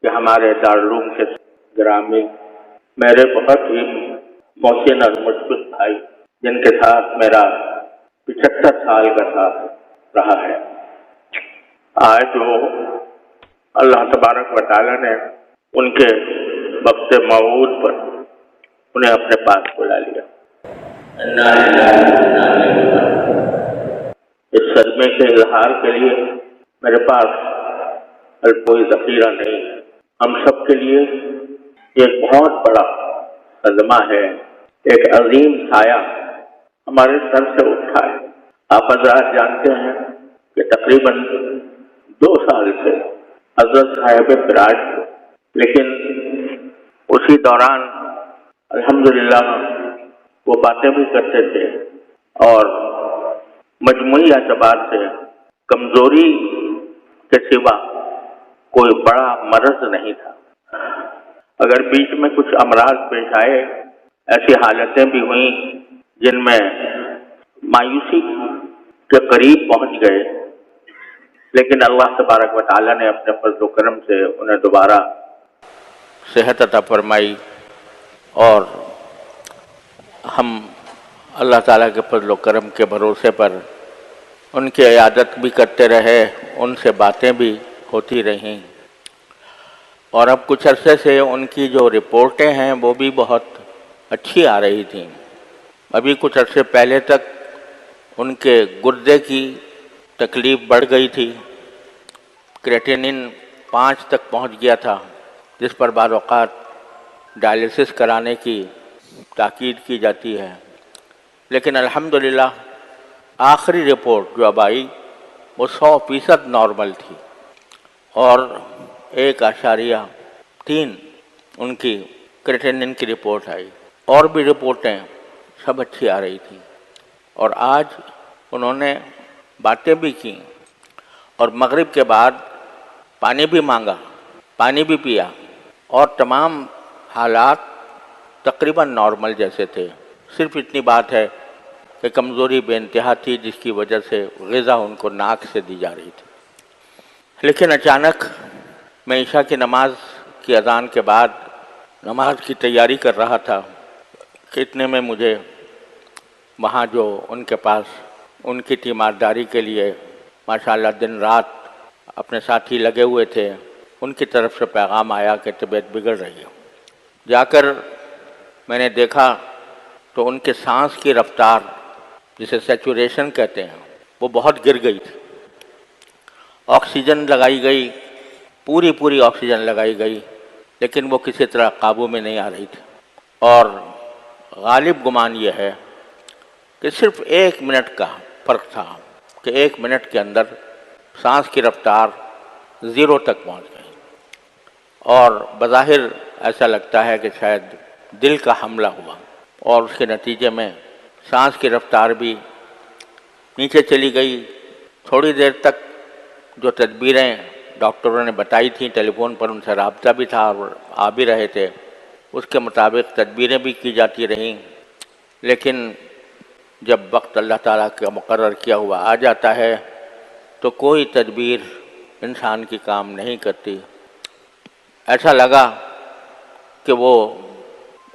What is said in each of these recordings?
کہ ہمارے دارالعلوم کے گرامی میرے بہت ہی محسن اور مشفق بھائی، جن کے ساتھ میرا 75 سال کا ساتھ رہا ہے، آج وہ اللہ تبارک و تعالیٰ نے ان کے وقت موعود پر انہیں اپنے پاس بلا لیا۔ اس صدمے کے اظہار کے لیے میرے پاس کوئی ذخیرہ نہیں ہے۔ ہم سب کے لیے ایک بہت بڑا صدمہ ہے، ایک عظیم سایہ ہمارے سر سے اٹھا ہے۔ آپ حضرات جانتے ہیں کہ تقریباً 2 سال سے حضرت صاحب فراج تھے، لیکن اسی دوران الحمدللہ وہ باتیں بھی کرتے تھے اور مجموعی اعتبار سے کمزوری کے سوا کوئی بڑا مرض نہیں تھا۔ اگر بیچ میں کچھ امراض پیش آئے، ایسی حالتیں بھی ہوئیں جن میں مایوسی کے قریب پہنچ گئے، لیکن اللہ تبارک و تعالیٰ نے اپنے فضل و کرم سے انہیں دوبارہ صحت عطا فرمائی، اور ہم اللہ تعالیٰ کے فضل و کرم کے بھروسے پر ان کی عیادت بھی کرتے رہے، ان سے باتیں بھی ہوتی رہیں، اور اب کچھ عرصے سے ان کی جو رپورٹیں ہیں وہ بھی بہت اچھی آ رہی تھیں۔ ابھی کچھ عرصے پہلے تک ان کے گردے کی تکلیف بڑھ گئی تھی، کریٹینن 5 تک پہنچ گیا تھا، جس پر بعض اوقات ڈائلیسس کرانے کی تاکید کی جاتی ہے، لیکن الحمدللہ آخری رپورٹ جو اب آئی وہ 100% نارمل تھی، اور 1.3 ان کی کریٹینن کی رپورٹ آئی، اور بھی رپورٹیں سب اچھی آ رہی تھیں۔ اور آج انہوں نے باتیں بھی کی، اور مغرب کے بعد پانی بھی مانگا، پانی بھی پیا، اور تمام حالات تقریباً نارمل جیسے تھے۔ صرف اتنی بات ہے کہ کمزوری بے انتہا تھی، جس کی وجہ سے غذا ان کو ناک سے دی جا رہی تھی۔ لیکن اچانک میں عشاء کی نماز کی اذان کے بعد نماز کی تیاری کر رہا تھا کہ اتنے میں مجھے وہاں جو ان کے پاس ان کی تیمارداری کے لیے ماشاءاللہ دن رات اپنے ساتھی لگے ہوئے تھے، ان کی طرف سے پیغام آیا کہ طبیعت بگڑ رہی ہے۔ جا کر میں نے دیکھا تو ان کے سانس کی رفتار، جسے سیچوریشن کہتے ہیں، وہ بہت گر گئی تھی۔ آکسیجن لگائی گئی، پوری آکسیجن لگائی گئی، لیکن وہ کسی طرح قابو میں نہیں آ رہی تھی، اور غالب گمان یہ ہے کہ صرف 1 منٹ کا فرق تھا کہ 1 منٹ کے اندر سانس کی رفتار 0 تک پہنچ گئی، اور بظاہر ایسا لگتا ہے کہ شاید دل کا حملہ ہوا، اور اس کے نتیجے میں سانس کی رفتار بھی نیچے چلی گئی۔ تھوڑی دیر تک جو تدبیریں ڈاکٹروں نے بتائی تھیں، ٹیلی فون پر ان سے رابطہ بھی تھا اور آ بھی رہے تھے، اس کے مطابق تدبیریں بھی کی جاتی رہیں، لیکن جب وقت اللہ تعالیٰ کا مقرر کیا ہوا آ جاتا ہے تو کوئی تدبیر انسان کی کام نہیں کرتی۔ ایسا لگا کہ وہ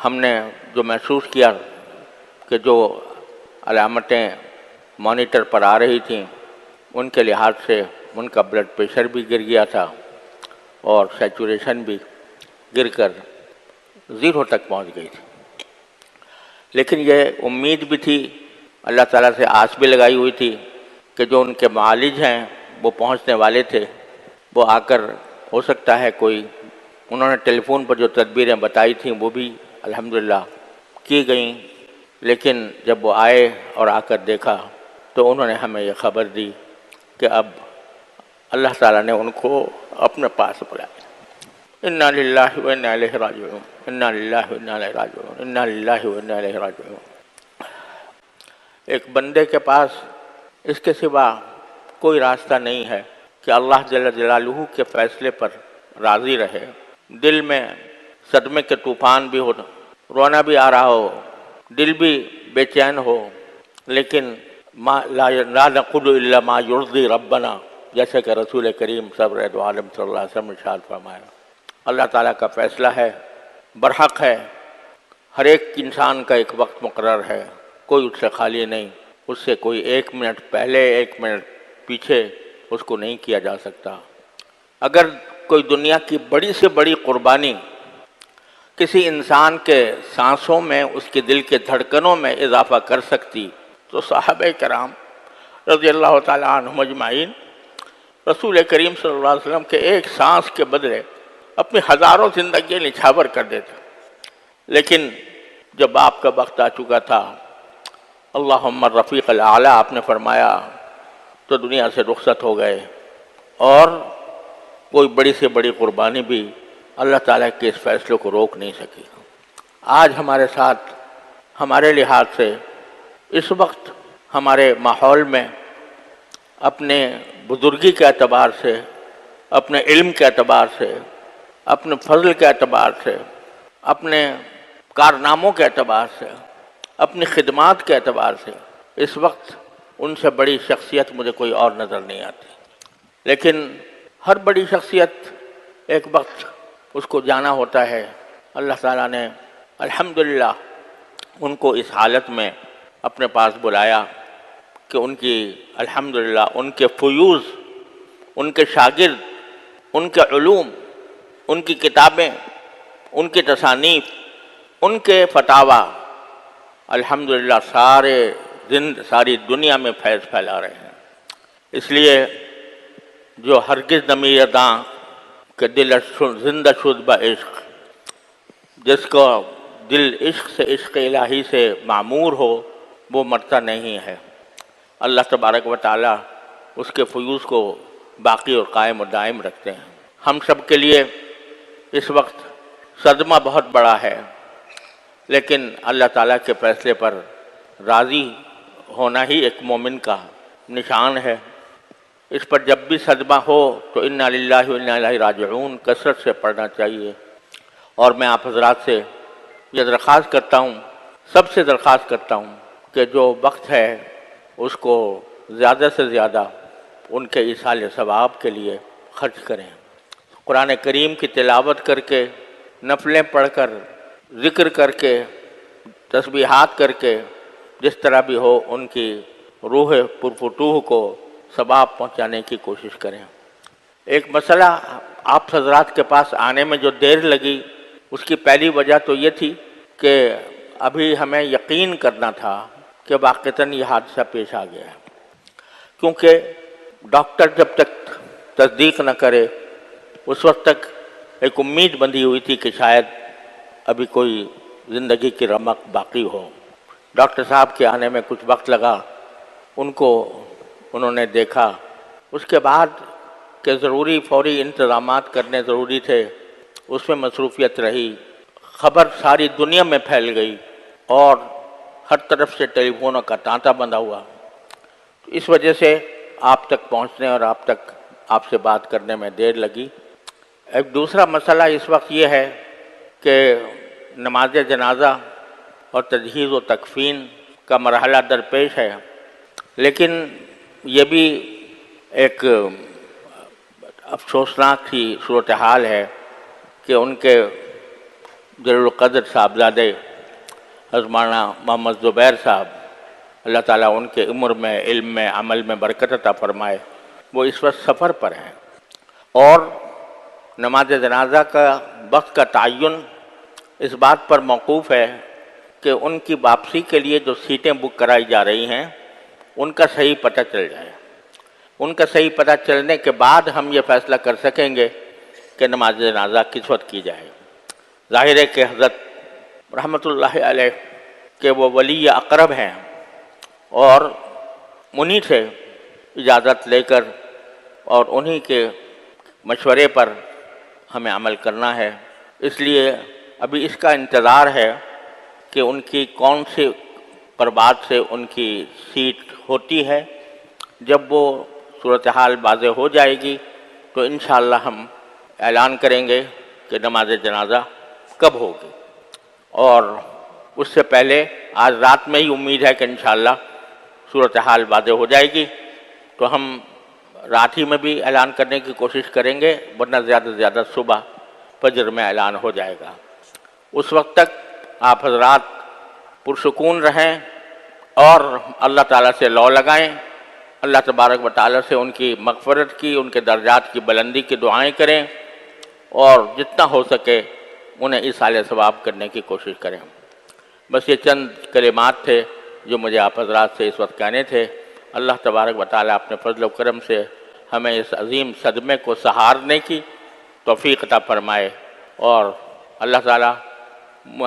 ہم نے جو محسوس کیا کہ جو علامتیں مانیٹر پر آ رہی تھیں، ان کے لحاظ سے ان کا بلڈ پریشر بھی گر گیا تھا، اور سیچوریشن بھی گر کر 0 تک پہنچ گئی تھی۔ لیکن یہ امید بھی تھی، اللہ تعالیٰ سے آس بھی لگائی ہوئی تھی کہ جو ان کے معالج ہیں وہ پہنچنے والے تھے، وہ آ کر ہو سکتا ہے کوئی، انہوں نے ٹیلی فون پر جو تدبیریں بتائی تھیں وہ بھی الحمدللہ کی گئیں، لیکن جب وہ آئے اور آ کر دیکھا تو انہوں نے ہمیں یہ خبر دی کہ اب اللہ تعالیٰ نے ان کو اپنے پاس بلایا۔ انا للہ و انا الیہ راجعون، انا للہ و انا الیہ راجعون، انا للہ و انا الیہ راجعون۔ ایک بندے کے پاس اس کے سوا کوئی راستہ نہیں ہے کہ اللہ جل جلالہ کے فیصلے پر راضی رہے۔ دل میں صدمے کے طوفان بھی ہو، رونا بھی آ رہا ہو، دل بھی بے چین ہو، لیکن لا نقول الا ما یرضی ربنا، جیسے کہ رسول کریم صبر دو عالم صلی اللہ علیہ وسلم ارشاد فرمایا، اللہ تعالیٰ کا فیصلہ ہے، برحق ہے۔ ہر ایک انسان کا ایک وقت مقرر ہے، کوئی اس سے خالی نہیں، اس سے کوئی 1 منٹ پہلے 1 منٹ پیچھے اس کو نہیں کیا جا سکتا۔ اگر کوئی دنیا کی بڑی سے بڑی قربانی کسی انسان کے سانسوں میں، اس کے دل کے دھڑکنوں میں اضافہ کر سکتی تو صحابہ کرام رضی اللہ تعالیٰ عنہم اجمعین رسول کریم صلی اللہ علیہ وسلم کے ایک سانس کے بدلے اپنی ہزاروں زندگیاں نچھاور کر دیتے۔ لیکن جب آپ کا وقت آ چکا تھا، اللہم الرفیق الاعلیٰ آپ نے فرمایا تو دنیا سے رخصت ہو گئے، اور کوئی بڑی سے بڑی قربانی بھی اللہ تعالیٰ کے اس فیصلے کو روک نہیں سکی۔ آج ہمارے ساتھ ہمارے لحاظ سے اس وقت ہمارے ماحول میں اپنے بزرگی کے اعتبار سے، اپنے علم کے اعتبار سے، اپنے فضل کے اعتبار سے، اپنے کارناموں کے اعتبار سے، اپنی خدمات کے اعتبار سے اس وقت ان سے بڑی شخصیت مجھے کوئی اور نظر نہیں آتی۔ لیکن ہر بڑی شخصیت ایک وقت اس کو جانا ہوتا ہے۔ اللہ تعالیٰ نے الحمدللہ ان کو اس حالت میں اپنے پاس بلایا کہ ان کی الحمدللہ ان کے فیوز، ان کے شاگرد، ان کے علوم، ان کی کتابیں، ان کی تصانیف، ان کے فتاویٰ الحمدللہ ساری دنیا میں فیض پھیلا رہے ہیں۔ اس لیے جو ہرگز نمی داں کہ دل زندہ شد بعشق، جس کو دل عشق سے، عشق الہی سے معمور ہو، وہ مرتا نہیں ہے۔ اللہ تبارک و تعالیٰ اس کے فیوز کو باقی اور قائم و دائم رکھتے ہیں۔ ہم سب کے لیے اس وقت صدمہ بہت بڑا ہے، لیکن اللہ تعالیٰ کے فیصلے پر راضی ہونا ہی ایک مومن کا نشان ہے۔ اس پر جب بھی صدمہ ہو تو انا للہ و انا الیہ راجعون کثرت سے پڑھنا چاہیے۔ اور میں آپ حضرات سے یہ درخواست کرتا ہوں، سب سے درخواست کرتا ہوں کہ جو وقت ہے اس کو زیادہ سے زیادہ ان کے ایصال ثواب کے لیے خرچ کریں۔ قرآن کریم کی تلاوت کر کے، نفلیں پڑھ کر، ذکر کر کے، تسبیحات کر کے، جس طرح بھی ہو ان کی روح پرفتوح کو ثواب پہنچانے کی کوشش کریں۔ ایک مسئلہ آپ حضرات کے پاس آنے میں جو دیر لگی، اس کی پہلی وجہ تو یہ تھی کہ ابھی ہمیں یقین کرنا تھا کہ واقعتاً یہ حادثہ پیش آ گیا ہے، کیونکہ ڈاکٹر جب تک تصدیق نہ کرے اس وقت تک ایک امید بندھی ہوئی تھی کہ شاید ابھی کوئی زندگی کی رمق باقی ہو۔ ڈاکٹر صاحب کے آنے میں کچھ وقت لگا، انہوں نے دیکھا، اس کے بعد کہ ضروری فوری انتظامات کرنے ضروری تھے، اس میں مصروفیت رہی، خبر ساری دنیا میں پھیل گئی اور ہر طرف سے ٹیلی فونوں کا تانتا بندھا ہوا۔ اس وجہ سے آپ تک پہنچنے اور آپ سے بات کرنے میں دیر لگی۔ ایک دوسرا مسئلہ اس وقت یہ ہے کہ نماز جنازہ اور تجہیز و تکفین کا مرحلہ درپیش ہے، لیکن یہ بھی ایک افسوسناک سی صورتحال ہے کہ ان کے جلیل القدر صاحبزادے حضرت مولانا محمد زبیر صاحب، اللہ تعالیٰ ان کے عمر میں، علم میں، عمل میں برکت عطا فرمائے، وہ اس وقت سفر پر ہیں، اور نماز جنازہ کا وقت کا تعین اس بات پر موقوف ہے کہ ان کی واپسی کے لیے جو سیٹیں بک کرائی جا رہی ہیں ان کا صحیح پتہ چل جائے۔ ان کا صحیح پتہ چلنے کے بعد ہم یہ فیصلہ کر سکیں گے کہ نماز جنازہ کس وقت کی جائے۔ ظاہر ہے کہ حضرت رحمۃ اللہ علیہ کہ وہ ولی اقرب ہیں، اور انہی سے اجازت لے کر اور انہی کے مشورے پر ہمیں عمل کرنا ہے۔ اس لیے ابھی اس کا انتظار ہے کہ ان کی کون سے پربات سے ان کی سیٹ ہوتی ہے۔ جب وہ صورتحال واضح ہو جائے گی تو انشاءاللہ ہم اعلان کریں گے کہ نماز جنازہ کب ہوگی، اور اس سے پہلے آج رات میں ہی امید ہے کہ انشاءاللہ صورتحال واضح ہو جائے گی تو ہم رات ہی میں بھی اعلان کرنے کی کوشش کریں گے، ورنہ زیادہ سے زیادہ صبح فجر میں اعلان ہو جائے گا۔ اس وقت تک آپ حضرات پرسکون رہیں اور اللہ تعالیٰ سے لو لگائیں، اللہ تبارک و تعالیٰ سے ان کی مغفرت کی، ان کے درجات کی بلندی کی دعائیں کریں، اور جتنا ہو سکے انہیں ایصال ثواب کرنے کی کوشش کریں۔ بس یہ چند کلمات تھے جو مجھے آپ حضرات سے اس وقت کہنے تھے۔ اللہ تبارک و تعالیٰ اپنے فضل و کرم سے ہمیں اس عظیم صدمے کو سہارنے کی توفیق عطا فرمائے، اور اللہ تعالیٰ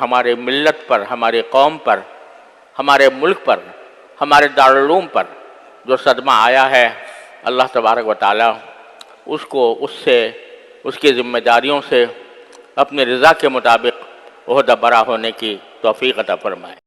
ہمارے ملت پر، ہماری قوم پر، ہمارے ملک پر، ہمارے دارالعلوم پر جو صدمہ آیا ہے، اللہ تبارک و تعالیٰ اس کی ذمہ داریوں سے اپنی رضا کے مطابق عہدہ برا ہونے کی توفیق عطا فرمائے۔